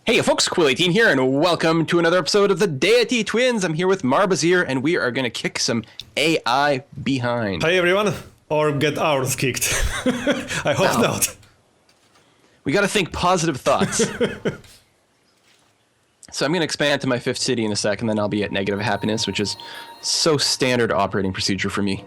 Hey folks, Quill18 here, and welcome to another episode of the Deity Twins. I'm here with Marbozir, and we are going to kick some AI behind. Hi everyone, or get ours kicked. I hope No. not. We got to think positive thoughts. So I'm going to expand to my fifth city in a second, then I'll be at negative happiness, which is so standard operating procedure for me.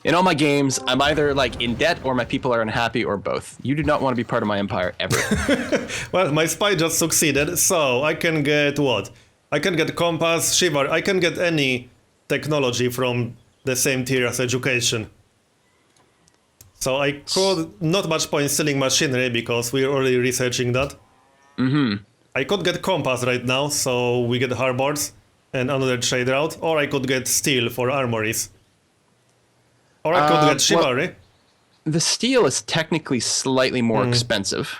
In all my games, I'm either like in debt or my people are unhappy or both. You do not want to be part of my empire ever. Well, my spy just succeeded, so I can get what? I can get compass, shiver, I can get any technology from the same tier as education. So I could, not much point selling machinery because we're already researching that. I could get compass right now, so we get harbors and another trade route, or I could get steel for armories. Or I could get chivalry. Well, the steel is technically slightly more expensive.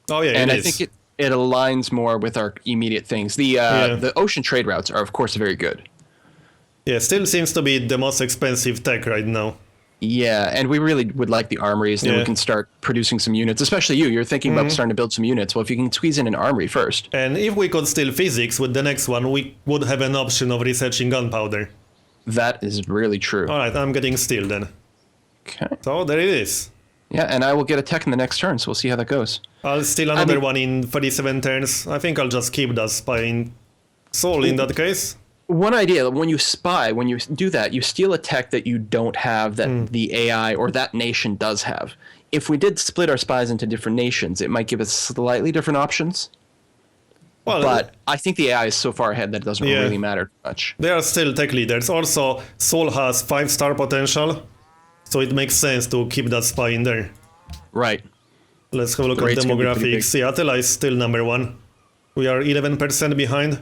Oh yeah, And it I is. think it aligns more with our immediate things. The ocean trade routes are, of course, very good. Yeah, still seems to be the most expensive tech right now. Yeah, and we really would like the armories, then we Yeah. can start producing some units. Especially you, you're thinking about starting to build some units. Well, if you can squeeze in an armory first. And if we could steal physics with the next one, we would have an option of researching gunpowder. That is really true. Alright, I'm getting steel then. Okay. So there it is. Yeah, and I will get a tech in the next turn, so we'll see how that goes. I'll steal another one in 37 turns. I think I'll just keep that spy in soul in that case. One idea, when you spy, when you do that, you steal a tech that you don't have that the AI or that nation does have. If we did split our spies into different nations, it might give us slightly different options. Well, But I think the AI is so far ahead that it doesn't Yeah. really matter much. they are still tech leaders. Also, Soul has 5-star potential, so it makes sense to keep that spy in there. Right. Let's have a look at Rate's gonna be pretty demographics. Seattle is still number 1. We are 11% behind.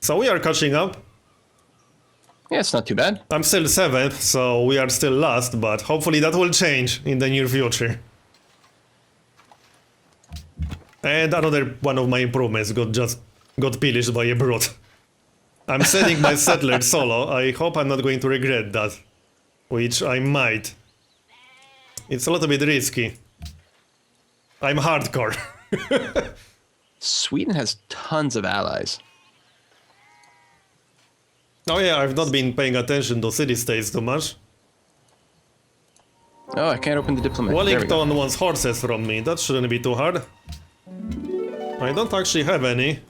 So we are catching up. Yeah, it's not too bad. I'm still 7th, so we are still last, but hopefully that will change in the near future. And another one of my improvements got pillaged by a brute. I'm sending my settler solo. I hope I'm not going to regret that. Which I might. It's a little bit risky. I'm hardcore. Sweden has tons of allies. Oh yeah, I've not been paying attention to city-states too much. Oh, I can't open the diplomat. There we go. Wellington wants horses from me. That shouldn't be too hard. I don't actually have any.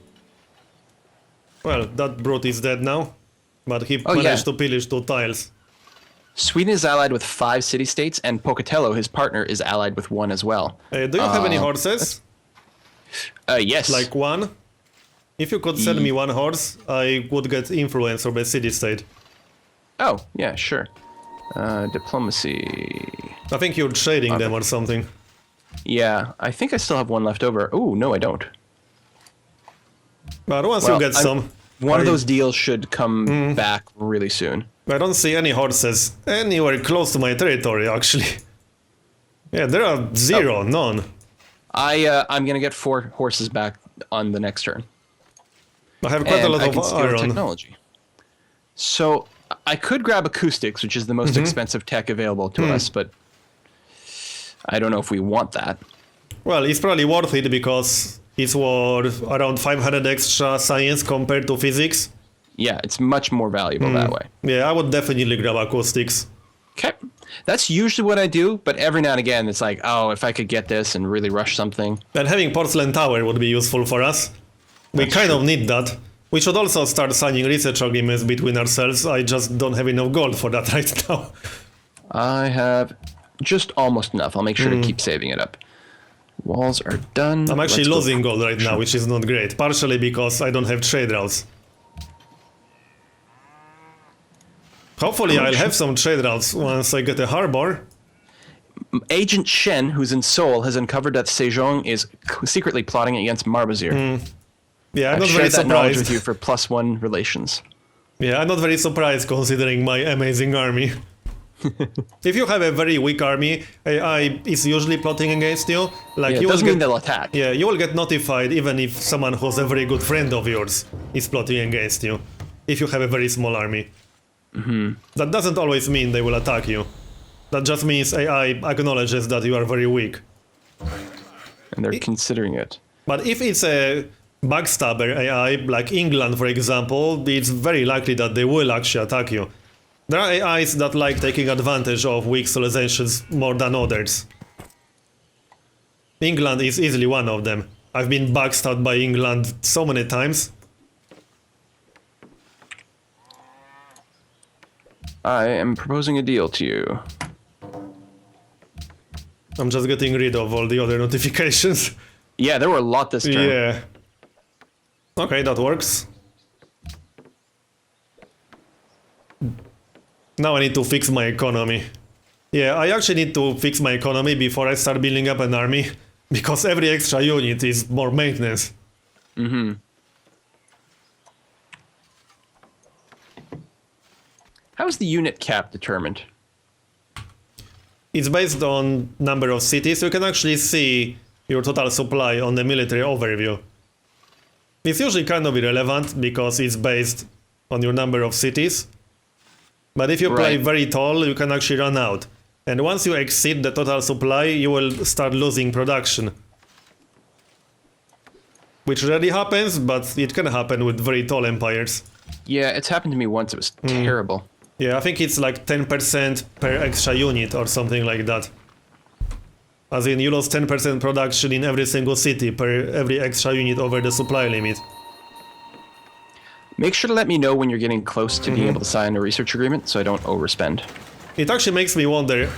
Well, that brute is dead now. But he managed to pillage 2 tiles. Sweden is allied with 5 city-states, and Pocatello, his partner, is allied with 1 as well. Do you have any horses? Yes. Like 1? If you could send me 1 horse, I would get influence over a city-state. Oh, yeah, sure. Diplomacy. I think you're trading them or something. Yeah, I think I still have 1 left over. Oh, no, I don't. But once Well, you get some... One of those deals should come back really soon. I don't see any horses anywhere close to my territory, actually. Yeah, there are 0, none. I'm gonna get 4 horses back on the next turn. I have quite a lot I of can steal our iron. technology. So I could grab acoustics, which is the most expensive tech available to us, but I don't know if we want that. Well, it's probably worth it because it's worth around 500 extra science compared to physics. Yeah, it's much more valuable that way. Yeah, I would definitely grab acoustics. Okay. That's usually what I do, but every now and again it's like, oh, if I could get this and really rush something. And having porcelain tower would be useful for us. We kind of need that. We should also start signing research agreements between ourselves. I just don't have enough gold for that right now. I have just almost enough. I'll make sure to keep saving it up. Walls are done. I'm actually Let's go. losing gold right now, which is not great. Partially because I don't have trade routes. Hopefully I'll have some trade routes once I get a harbor. Agent Shen, who's in Seoul, has uncovered that Sejong is secretly plotting against Marbozir. Yeah, I'm I've not very shared that knowledge with surprised. you for +1 relations. Yeah, I'm not very surprised considering my amazing army. If you have a very weak army, AI is usually plotting against you. Like Yeah, you it will doesn't mean get, they'll attack. yeah, you will get notified even if someone who's a very good friend of yours is plotting against you. If you have a very small army. That doesn't always mean they will attack you. That just means AI acknowledges that you are very weak. And they're considering it. But if it's a backstabber AI, like England for example, it's very likely that they will actually attack you. There are AIs that like taking advantage of weak civilizations more than others. England is easily one of them. I've been backstabbed by England so many times. I am proposing a deal to you. I'm just getting rid of all the other notifications. Yeah, there were a lot this turn. Yeah. Okay, that works. Now I need to fix my economy. Yeah, I actually need to fix my economy before I start building up an army, because every extra unit is more maintenance. Mm-hmm. How is the unit cap determined? It's based on number of cities. You can actually see your total supply on the military overview. It's usually kind of irrelevant because it's based on your number of cities. But if you play very tall, you can actually run out. And once you exceed the total supply, you will start losing production. Which rarely happens, but it can happen with very tall empires. Yeah, it's happened to me once. It was terrible. Yeah, I think it's like 10% per extra unit or something like that. As in, you lose 10% production in every single city per every extra unit over the supply limit. Make sure to let me know when you're getting close to being able to sign a research agreement so I don't overspend. It actually makes me wonder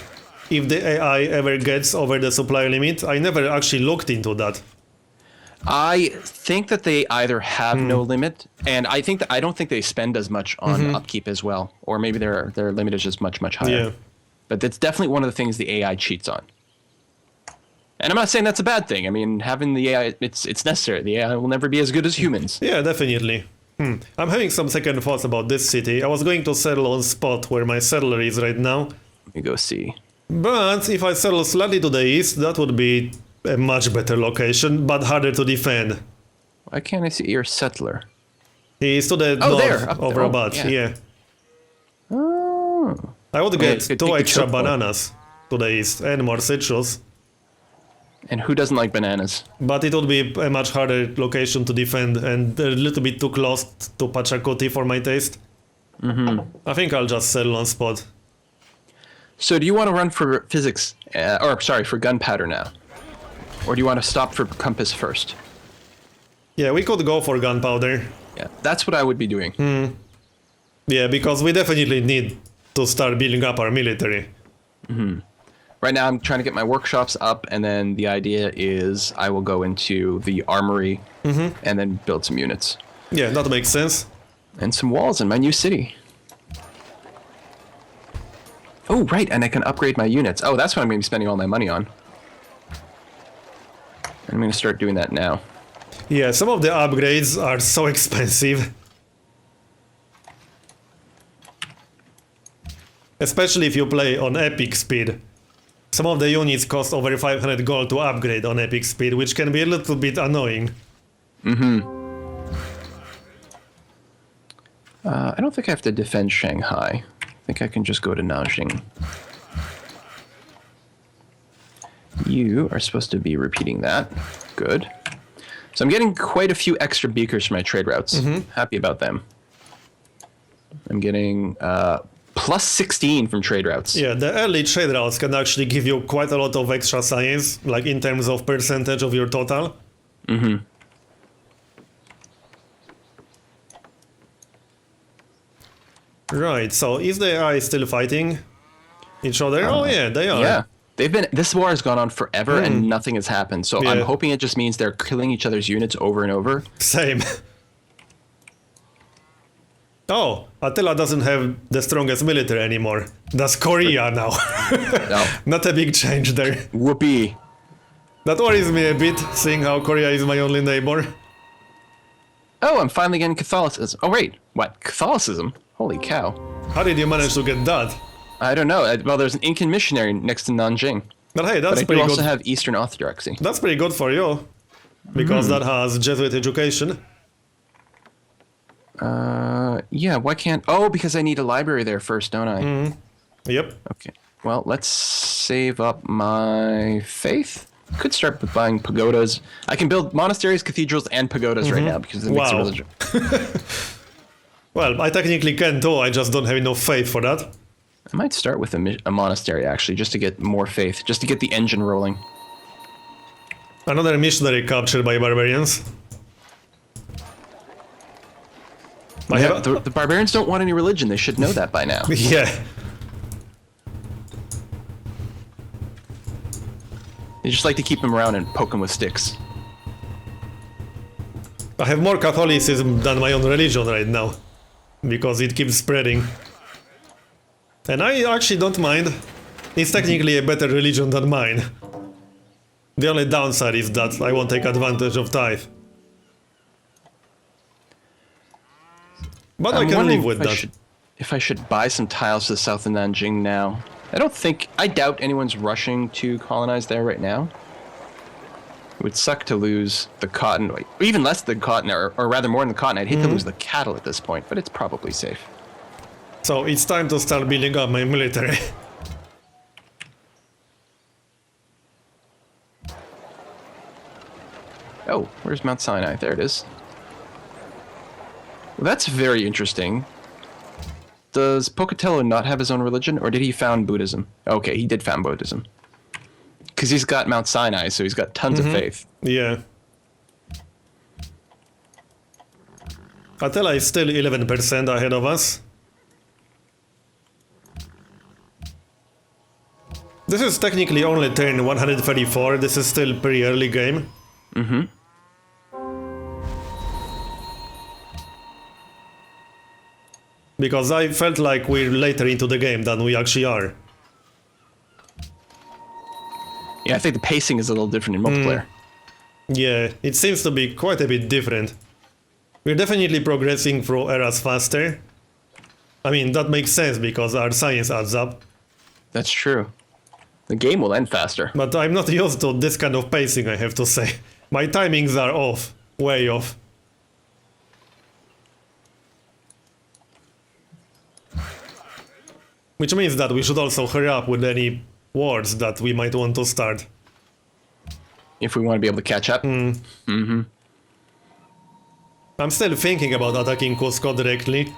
if the AI ever gets over the supply limit. I never actually looked into that. I think that they either have no limit, and I don't think they spend as much on upkeep as well, or maybe their limit is just much higher. Yeah. But that's definitely one of the things the AI cheats on. And I'm not saying that's a bad thing. I mean, having the AI, it's necessary. The AI will never be as good as humans. Yeah, definitely. I'm having some second thoughts about this city. I was going to settle on spot where my settler is right now. Let me go see. But if I settle slightly to the east, that would be a much better location, but harder to defend. Why can't I see your settler? He's to the north there, up over there. a bat, yeah. Oh. I would Okay, get take 2 the extra choke point. bananas to the east and more citrus. And who doesn't like bananas? But it would be a much harder location to defend and a little bit too close to Pachacuti for my taste. I think I'll just settle on spot. So do you want to run for physics, for gunpowder now? Or do you want to stop for compass first? Yeah, we could go for gunpowder. Yeah, that's what I would be doing. Yeah, because we definitely need to start building up our military. Right now I'm trying to get my workshops up, and then the idea is I will go into the armory and then build some units. Yeah, that makes sense. And some walls in my new city. Oh, right, and I can upgrade my units. Oh, that's what I'm going to be spending all my money on. I'm going to start doing that now. Yeah, some of the upgrades are so expensive. Especially if you play on epic speed. Some of the units cost over 500 gold to upgrade on epic speed, which can be a little bit annoying. I don't think I have to defend Shanghai. I think I can just go to Nanjing. You are supposed to be repeating that. Good. So I'm getting quite a few extra beakers for my trade routes. Happy about them. I'm getting plus 16 from trade routes. Yeah, the early trade routes can actually give you quite a lot of extra science, like in terms of percentage of your total. Right, so is the AI still fighting each other? Oh yeah, they are. Yeah. This war has gone on forever and nothing has happened. So I'm Yeah. hoping it just means they're killing each other's units over and over. Same. Oh, Attila doesn't have the strongest military anymore. That's Korea now. No. Not a big change there. Whoopee. That worries me a bit, seeing how Korea is my only neighbor. Oh, I'm finally getting Catholicism. Oh, wait. What? Catholicism? Holy cow. How did you manage to get that? I don't know. Well, there's an Incan missionary next to Nanjing. But hey, But that's I do pretty also good. have Eastern Orthodoxy. That's pretty good for you. Because that has Jesuit education. Yeah, why can't... Oh, because I need a library there first, don't I? Yep. Okay. Well, let's save up my faith. Could start with buying pagodas. I can build monasteries, cathedrals, and pagodas right now because it makes a religion. Well, I technically can too, I just don't have enough faith for that. I might start with a monastery, actually, just to get more faith, just to get the engine rolling. Another missionary captured by barbarians. The barbarians don't want any religion. They should know that by now. Yeah. They just like to keep them around and poke them with sticks. I have more Catholicism than my own religion right now. Because it keeps spreading. And I actually don't mind. It's technically a better religion than mine. The only downside is that I won't take advantage of tithe. But I can live with that. If I should buy some tiles to the south of Nanjing now. I doubt anyone's rushing to colonize there right now. It would suck to lose the cotton, or even less than cotton, or rather more than the cotton. I'd hate to lose the cattle at this point, but it's probably safe. So it's time to start building up my military. Oh, where's Mount Sinai? There it is. Well, that's very interesting. Does Pocatello not have his own religion, or did he found Buddhism? Okay, he did found Buddhism. Because he's got Mount Sinai, so he's got tons of faith. Yeah. Attila is still 11% ahead of us. This is technically only turn 134, this is still pretty early game. Because I felt like we're later into the game than we actually are. Yeah, I think the pacing is a little different in multiplayer. Yeah, it seems to be quite a bit different. We're definitely progressing through eras faster. I mean, that makes sense because our science adds up. That's true. The game will end faster. But I'm not used to this kind of pacing, I have to say. My timings are off. Way off. Which means that we should also hurry up with any wars that we might want to start. If we want to be able to catch up. I'm still thinking about attacking Cusco directly.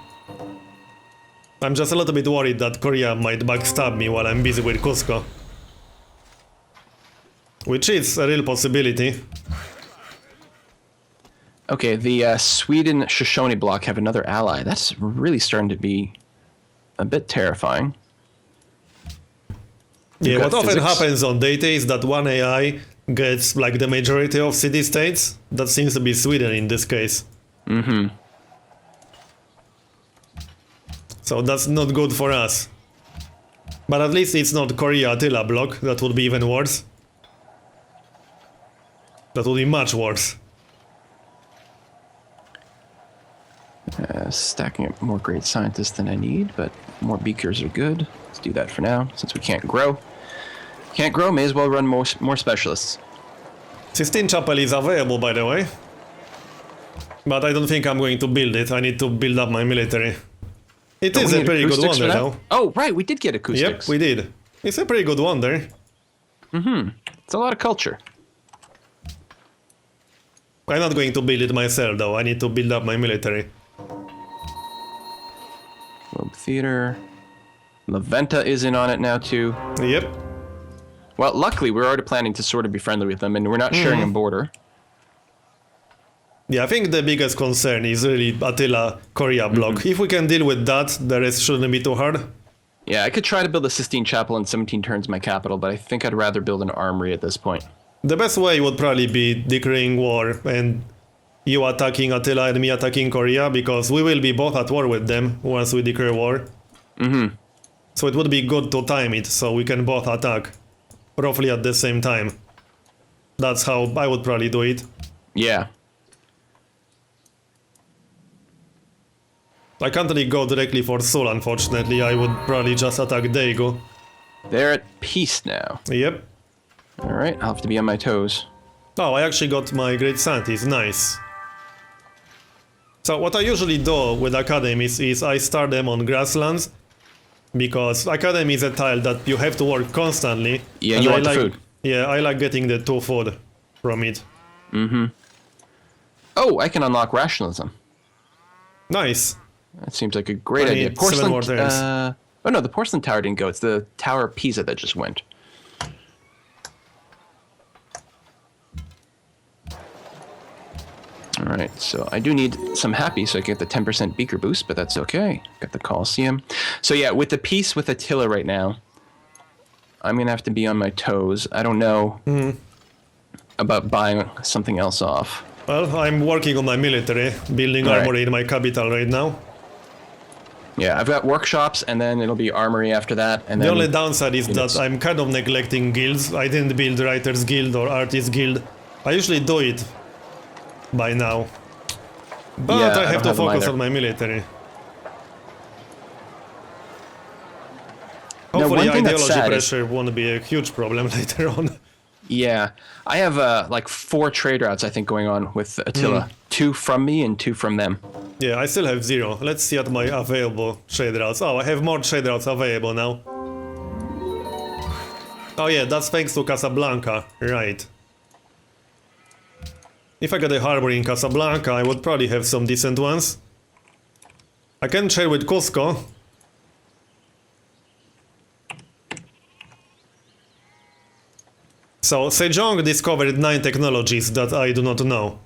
I'm just a little bit worried that Korea might backstab me while I'm busy with Cusco. Which is a real possibility. Okay, the Sweden Shoshone bloc have another ally. That's really starting to be a bit terrifying. Yeah, what often happens on Deity is that one AI gets like the majority of city-states. That seems to be Sweden in this case. So that's not good for us. But at least it's not Korea Attila block, that would be even worse. That would be much worse. Stacking up more great scientists than I need, but more beakers are good. Let's do that for now, since we can't grow. Can't grow, may as well run more specialists. Sistine Chapel is available, by the way. But I don't think I'm going to build it. I need to build up my military. It is a pretty good wonder, though. Oh, right, we did get acoustics. Yep, we did. It's a pretty good wonder. It's a lot of culture. I'm not going to build it myself, though. I need to build up my military. Globe Theater. La Venta is in on it now, too. Yep. Well, luckily, we're already planning to sort of be friendly with them, and we're not sharing a border. Yeah, I think the biggest concern is really Attila Korea block. If we can deal with that, the rest shouldn't be too hard. Yeah, I could try to build a Sistine Chapel in 17 turns my capital, but I think I'd rather build an armory at this point. The best way would probably be declaring war and you attacking Attila and me attacking Korea, because we will be both at war with them once we declare war. So it would be good to time it so we can both attack roughly at the same time. That's how I would probably do it. Yeah. I can't really go directly for Seoul, unfortunately. I would probably just attack Daegu. They're at peace now. Yep. Alright, I'll have to be on my toes. Oh, I actually got my great scientist. Nice. So what I usually do with academies is I start them on grasslands, because academy is a tile that you have to work constantly. Yeah, and you want the food. Yeah, I like getting the 2 food from it. Oh, I can unlock rationalism. Nice. That seems like a great I idea. need 7 more turns. Oh no, the porcelain tower didn't go. It's the Tower of Pisa that just went. Alright, so I do need some happy so I can get the 10% beaker boost, but that's okay. Got the Colosseum. So yeah, with the peace with Attila right now, I'm going to have to be on my toes. I don't know about buying something else off. Well, I'm working on my military, building armory in my capital right now. Yeah, I've got workshops, and then it'll be armory after that. And The then only downside is that I'm kind of neglecting guilds. I didn't build Writers Guild or Artist Guild. I usually do it by now. But Yeah, I have to focus either. on my military. Now, Hopefully one thing that's ideology sad pressure won't be a huge problem later on. Yeah, I have like 4 trade routes I think going on with Attila. 2 from me and 2 from them. Yeah, I still have 0. Let's see at my available trade routes. Oh, I have more trade routes available now. Oh yeah, that's thanks to Casablanca, right. If I get a harbor in Casablanca, I would probably have some decent ones. I can trade with Cusco. So, Sejong discovered 9 technologies that I do not know.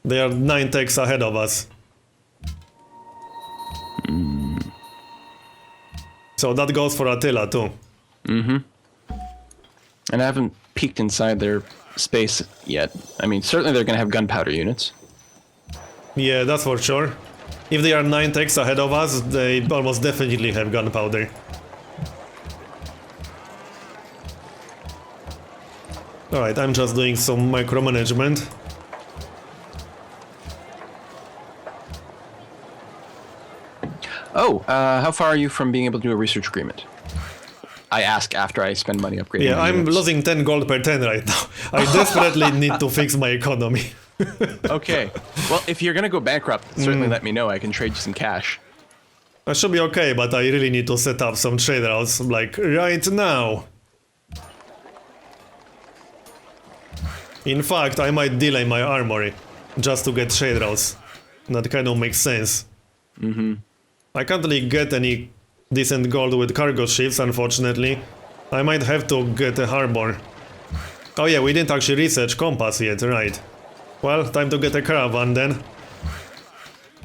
They are 9 techs ahead of us. So that goes for Attila too. And I haven't peeked inside their space yet. I mean, certainly they're going to have gunpowder units. Yeah, that's for sure. If they are 9 techs ahead of us, they almost definitely have gunpowder. Alright, I'm just doing some micromanagement. Oh, how far are you from being able to do a research agreement? I ask after I spend money upgrading. Yeah, my I'm units. losing 10 gold per 10 right now. I desperately need to fix my economy. Okay. Well, if you're going to go bankrupt, certainly let me know. I can trade you some cash. I should be okay, but I really need to set up some trade routes, like, right now. In fact, I might delay my armory, just to get trade routes. That kind of makes sense. I can't really get any decent gold with cargo ships, unfortunately. I might have to get a harbor. Oh yeah, we didn't actually research compass yet, right. Well, time to get a caravan then.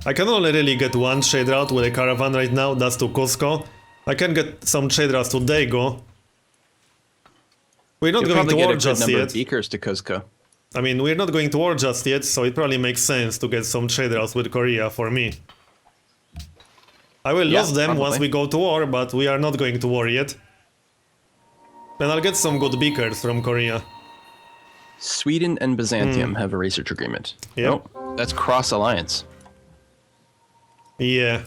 I can only really get 1 trade route with a caravan right now, that's to Cusco. I can get some trade routes to Dago. We're not You'll going to probably get war a good just number yet. of beakers to Cuzco. I mean, we're not going to war just yet, so it probably makes sense to get some trade routes with Korea for me. I will lose them probably. once we go to war, but we are not going to war yet. And I'll get some good beakers from Korea. Sweden and Byzantium have a research agreement. Yep. Oh, that's cross-alliance. Yeah.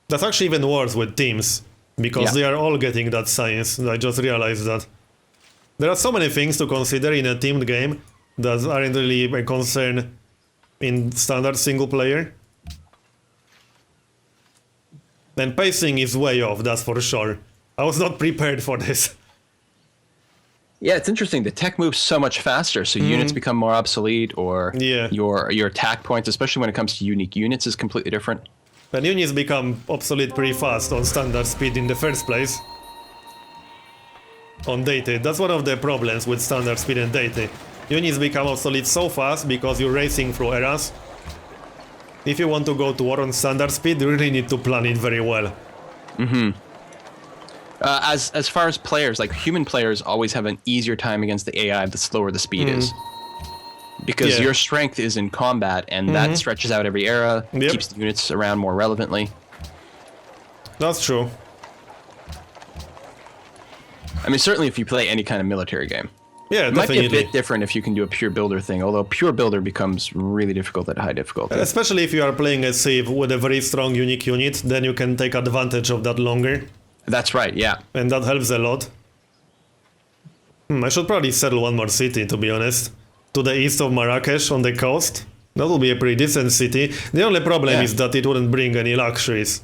That's actually even worse with teams, because they are all getting that science. I just realized that. There are so many things to consider in a teamed game that aren't really a concern in standard single player. And pacing is way off, that's for sure. I was not prepared for this. Yeah, it's interesting. The tech moves so much faster, so units become more obsolete, or Yeah. your attack points, especially when it comes to unique units, is completely different. And units become obsolete pretty fast on standard speed in the first place. On Deity, that's one of the problems with standard speed and Deity. Units become obsolete so fast because you're racing through eras. If you want to go to war on standard speed, you really need to plan it very well. As far as players, like human players always have an easier time against the AI the slower the speed is. Because Yeah. your strength is in combat, and that stretches out every era, Yep. keeps the units around more relevantly. That's true. I mean, certainly if you play any kind of military game. Yeah, It might be definitely. a bit different if you can do a pure builder thing, although pure builder becomes really difficult at high difficulty. Especially if you are playing a Civ with a very strong unique unit, then you can take advantage of that longer. That's right, yeah. And that helps a lot. I should probably settle one more city, to be honest. To the east of Marrakesh, on the coast. That would be a pretty decent city. The only problem Yeah. is that it wouldn't bring any luxuries.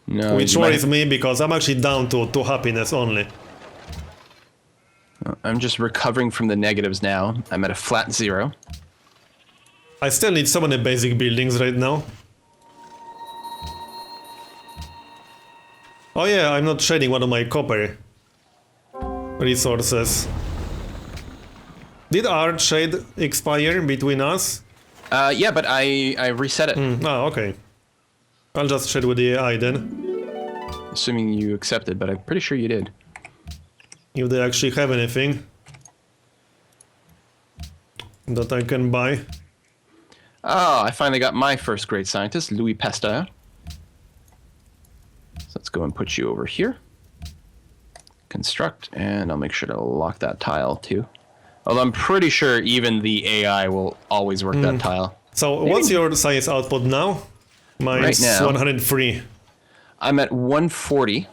No, Which you might- worries me, because I'm actually down to 2 happiness only. I'm just recovering from the negatives now. I'm at a flat 0. I still need so many basic buildings right now. Oh yeah, I'm not trading one of my copper resources. Did our trade expire between us? Yeah, but I reset it. Ah, okay. I'll just trade with the AI then. Assuming you accepted, but I'm pretty sure you did. If they actually have anything that I can buy. Oh, I finally got my first great scientist, Louis Pasteur. So let's go and put you over here. Construct, and I'll make sure to lock that tile too. Although I'm pretty sure even the AI will always work that tile. So Maybe. what's your science output now? Mine's Right now, 103. I'm at 140.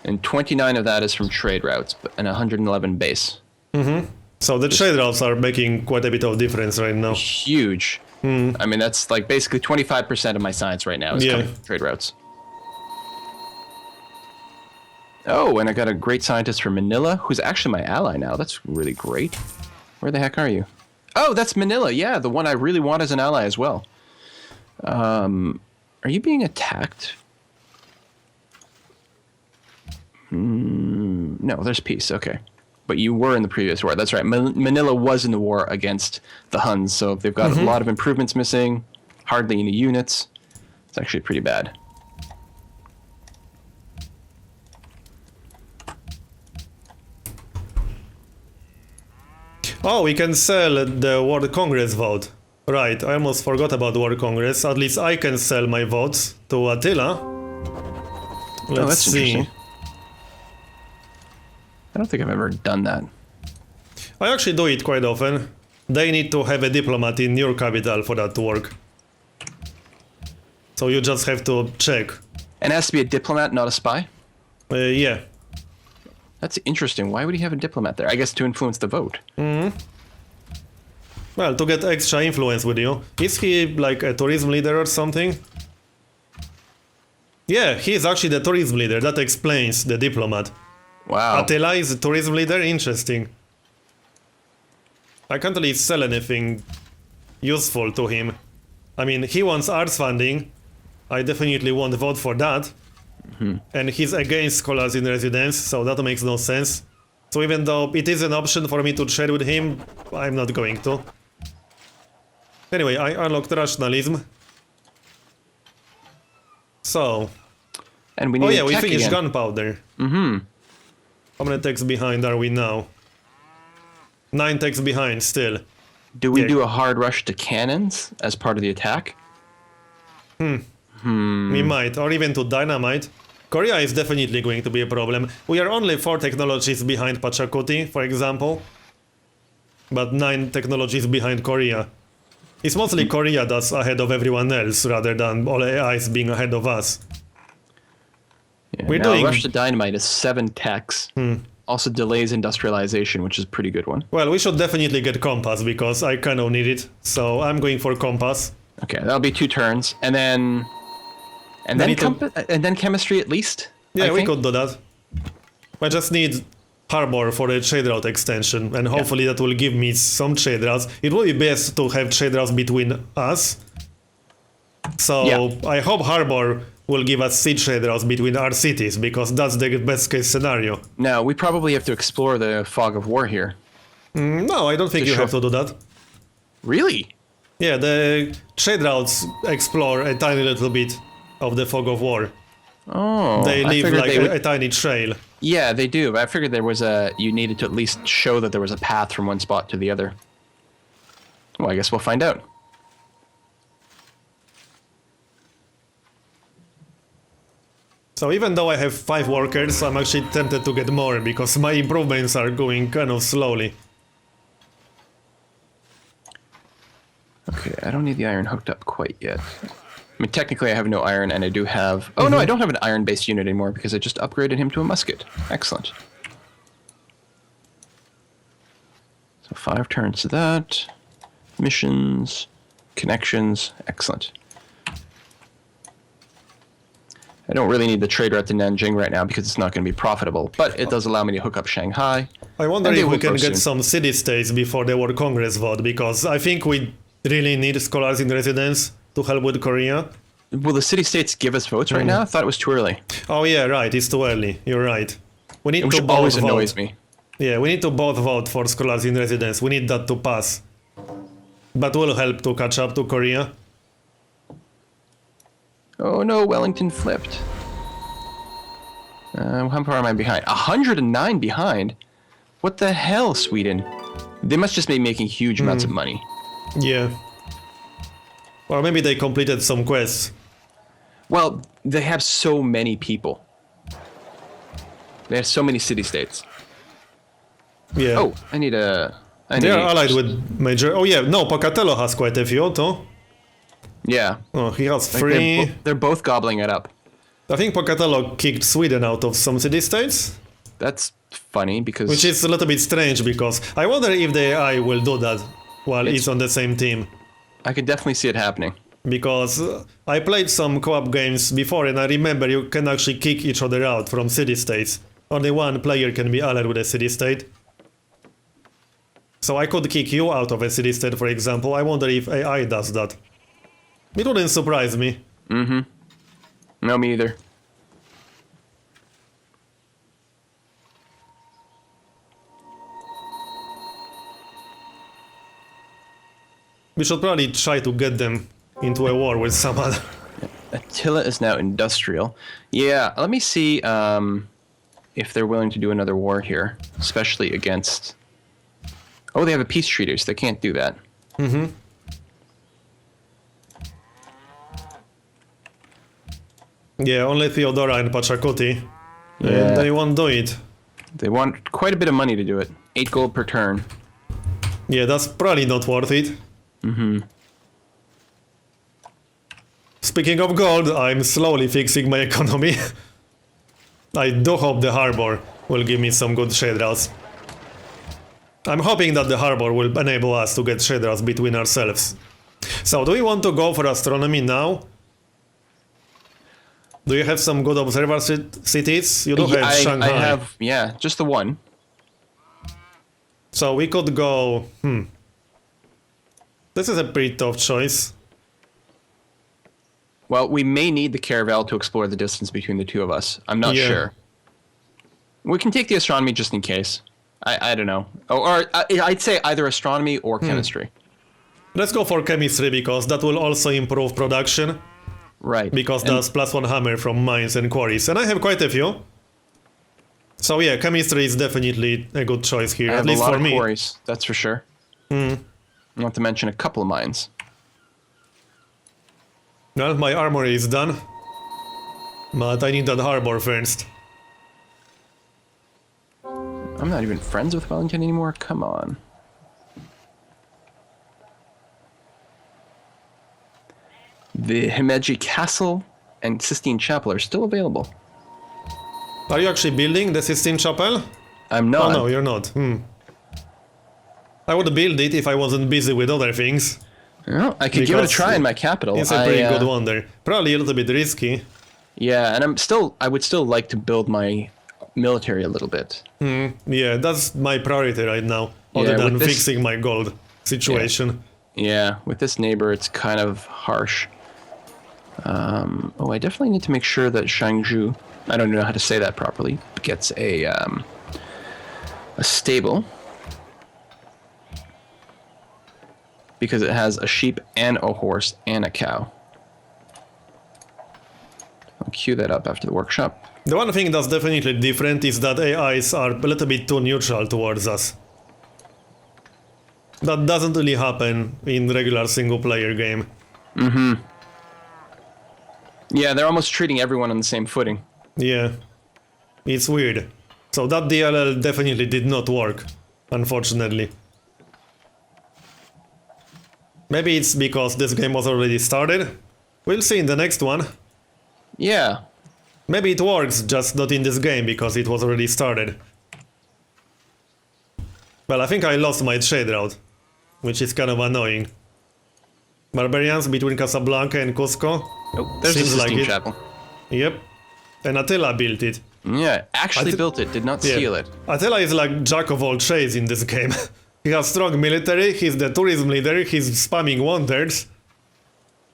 And 29 of that is from trade routes, and 111 base. So the trade routes are making quite a bit of difference right now. Huge. I mean, that's like basically 25% of my science right now is coming from trade routes. Oh, and I got a great scientist from Manila, who's actually my ally now. That's really great. Where the heck are you? Oh, that's Manila. Yeah, the one I really want as an ally as well. Are you being attacked? No, there's peace. Okay. But you were in the previous war. That's right. Manila was in the war against the Huns, so they've got a lot of improvements missing, hardly any units. It's actually pretty bad. Oh, we can sell the World Congress vote. Right, I almost forgot about World Congress. At least I can sell my votes to Attila. Let's that's see. interesting. I don't think I've ever done that. I actually do it quite often. They need to have a diplomat in your capital for that to work. So you just have to check. And it has to be a diplomat, not a spy? Yeah. That's interesting. Why would he have a diplomat there? I guess to influence the vote. Well, to get extra influence with you. Is he like a tourism leader or something? Yeah, he is actually the tourism leader. That explains the diplomat. Wow. Attila is a tourism leader? Interesting. I can't really sell anything useful to him. I mean, he wants arts funding. I definitely won't vote for that. And he's against scholars in residence, so that makes no sense. So even though it is an option for me to trade with him, I'm not going to. Anyway, I unlocked rationalism. So... And we need Oh yeah, we tech finished again. gunpowder. How many techs behind are we now? 9 techs behind still. Do we do a hard rush to cannons as part of the attack? We might, or even to dynamite. Korea is definitely going to be a problem. We are only 4 technologies behind Pachacuti, for example. But 9 technologies behind Korea. It's mostly Korea that's ahead of everyone else, rather than all AIs being ahead of us. Yeah, We're now doing- rush to dynamite is 7 techs. Also delays industrialization, which is a pretty good one. Well, we should definitely get compass, because I kind of need it. So I'm going for compass. Okay, that'll be 2 turns, and then chemistry at least. Yeah, I we think. could do that. I just need Harbor for a trade route extension, and hopefully that will give me some trade routes. It would be best to have trade routes between us. So I hope Harbor will give us sea trade routes between our cities, because that's the best case scenario. Now we probably have to explore the fog of war here. No, I don't think you have to do that. Really? Yeah, the trade routes explore a tiny little bit of the fog of war. Oh, They I leave figured like they would- a tiny trail. Yeah, they do, but I figured you needed to at least show that there was a path from one spot to the other. Well, I guess we'll find out. So even though I have 5 workers, I'm actually tempted to get more, because my improvements are going kind of slowly. Okay, I don't need the iron hooked up quite yet. I mean, technically I have no iron, and I do have... Oh, no, I don't have an iron-based unit anymore, because I just upgraded him to a musket. Excellent. So 5 turns to that. Missions. Connections. Excellent. I don't really need the trade route to Nanjing right now because it's not going to be profitable, but it does allow me to hook up Shanghai. I wonder And they if we will can grow get soon. some city-states before the World Congress vote, because I think we really need scholars in residence to help with Korea. Will the city-states give us votes right now? I thought it was too early, Oh yeah, right, it's too early. You're right. We need which to both always vote. annoys me. Yeah, we need to both vote for scholars in residence. We need that to pass. But will help to catch up to Korea. Oh no, Wellington flipped. How far am I behind? 109 behind? What the hell, Sweden? They must just be making huge amounts of money. Yeah. Or maybe they completed some quests. Well, they have so many people. They have so many city-states. Yeah. Oh, I need a... They are allied with major... Oh yeah, no, Pocatello has quite a few, too. Yeah. Oh, he has Like 3. they're both gobbling it up. I think Pocatello kicked Sweden out of some city-states. That's funny because... Which is a little bit strange, because I wonder if the AI will do that while it's on the same team. I could definitely see it happening. Because I played some co-op games before, and I remember you can actually kick each other out from city-states. Only one player can be allied with a city-state. So I could kick you out of a city-state, for example. I wonder if AI does that. It wouldn't surprise me. No, me either. We should probably try to get them into a war with someone. Attila is now industrial. Yeah, let me see if they're willing to do another war here, especially against... Oh, they have a peace treaty, so they can't do that. Yeah, only Theodora and Pachacuti. Yeah. They won't do it. They want quite a bit of money to do it. 8 gold per turn. Yeah, that's probably not worth it. Speaking of gold, I'm slowly fixing my economy. I do hope the harbor will give me some good trade routes. I'm hoping that the harbor will enable us to get trade routes between ourselves. So, do we want to go for astronomy now? Do you have some good observer cities? You do have Shanghai. I have, yeah, just the one. So we could go... This is a pretty tough choice. Well, we may need the caravel to explore the distance between the two of us. I'm not Yeah. sure. We can take the astronomy just in case. I don't know. Or I'd say either astronomy or chemistry. Let's go for chemistry, because that will also improve production. Right. Because And- that's +1 hammer from mines and quarries. And I have quite a few. So yeah, chemistry is definitely a good choice here, I at have least a lot for of me. quarries, that's for sure. Not to mention a couple of mines. Well, my armory is done. But I need that harbor first. I'm not even friends with Wellington anymore. Come on. The Himeji Castle and Sistine Chapel are still available. Are you actually building the Sistine Chapel? I'm not. Oh no, you're not. I would build it if I wasn't busy with other things. Well, I could give it a Because try in my capital. It's a pretty good wonder. Probably a little bit risky. Yeah, and I would still like to build my military a little bit. Yeah, that's my priority right now. Other Yeah, than with this- fixing my gold situation. Yeah, with this neighbor, it's kind of harsh. Oh, I definitely need to make sure that Shangju, I don't know how to say that properly, gets a stable. Because it has a sheep and a horse and a cow. I'll queue that up after the workshop. The one thing that's definitely different is that AIs are a little bit too neutral towards us. That doesn't really happen in regular single-player game. Yeah, they're almost treating everyone on the same footing. Yeah. It's weird. So that DLL definitely did not work, unfortunately. Maybe it's because this game was already started. We'll see in the next one. Yeah. Maybe it works, just not in this game because it was already started. Well, I think I lost my trade route, which is kind of annoying. Barbarians between Casablanca and Cusco? Oh, there's Seems a like Sistine it. Chapel. Yep. And Attila built it. Yeah, actually built it, did not steal it. Attila is like jack of all trades in this game. He has strong military, he's the tourism leader, he's spamming wonders.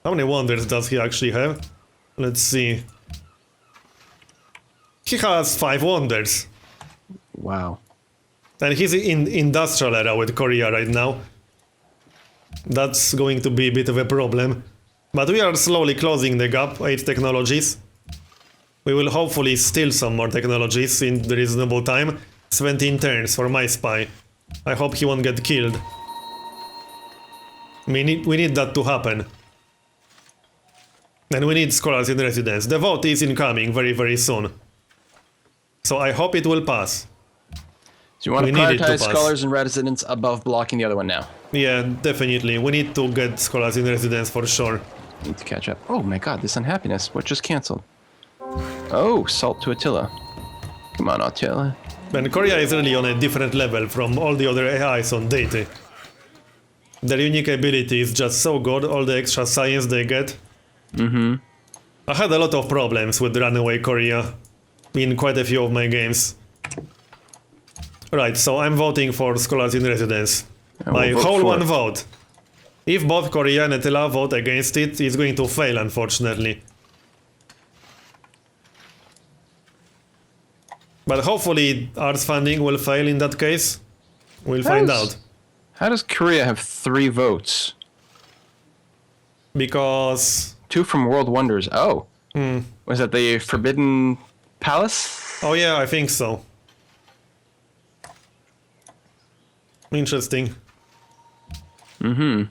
How many wonders does he actually have? Let's see. He has 5 wonders. Wow. And he's in industrial era with Korea right now. That's going to be a bit of a problem. But we are slowly closing the gap, 8 technologies. We will hopefully steal some more technologies in the reasonable time. 17 turns for my spy. I hope he won't get killed. We need that to happen. And we need scholars in residence. The vote is incoming very, very soon. So I hope it will pass. So you want We to need it to prioritize pass. scholars and residents above blocking the other one now. Yeah, definitely. We need to get scholars in residence for sure. Need to catch up. Oh my god, this unhappiness. What just canceled? Oh, salt to Attila. Come on, Attila. And Korea is really on a different level from all the other AIs on Deity. Their unique ability is just so good, all the extra science they get. Mm-hmm. I had a lot of problems with Runaway Korea in quite a few of my games. Right, so I'm voting for scholars in residence. My will vote whole for one it. vote. If both Korea and Attila vote against it, it's going to fail, unfortunately. But hopefully arts funding will fail in that case. We'll find out. How does Korea have 3 votes? Because... 2 from World Wonders. Oh. Was that the Forbidden Palace? Oh yeah, I think so. Interesting. Mm-hmm.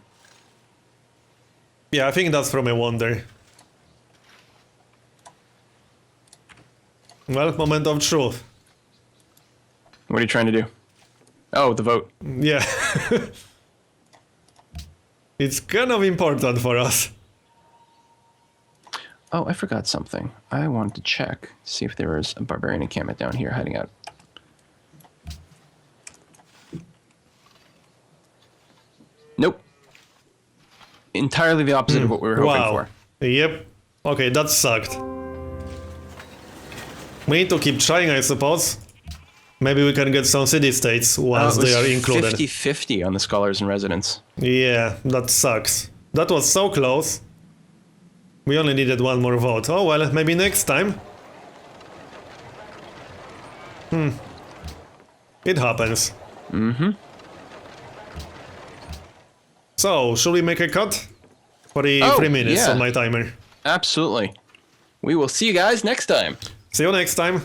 Yeah, I think that's from a wonder. Well, moment of truth. What are you trying to do? Oh, the vote. Yeah. It's kind of important for us. Oh, I forgot something. I wanted to check, see if there was a barbarian encampment down here hiding out. Nope. Entirely the opposite of what we were hoping for. Yep. Okay, that sucked. We need to keep trying, I suppose. Maybe we can get some city-states once they are included. 50-50 on the scholars and residents. Yeah, that sucks. That was so close. We only needed one more vote. Oh well, maybe next time. It happens. Mm-hmm. So, should we make a cut? 43 minutes yeah. on my timer. Absolutely. We will see you guys next time. See you next time.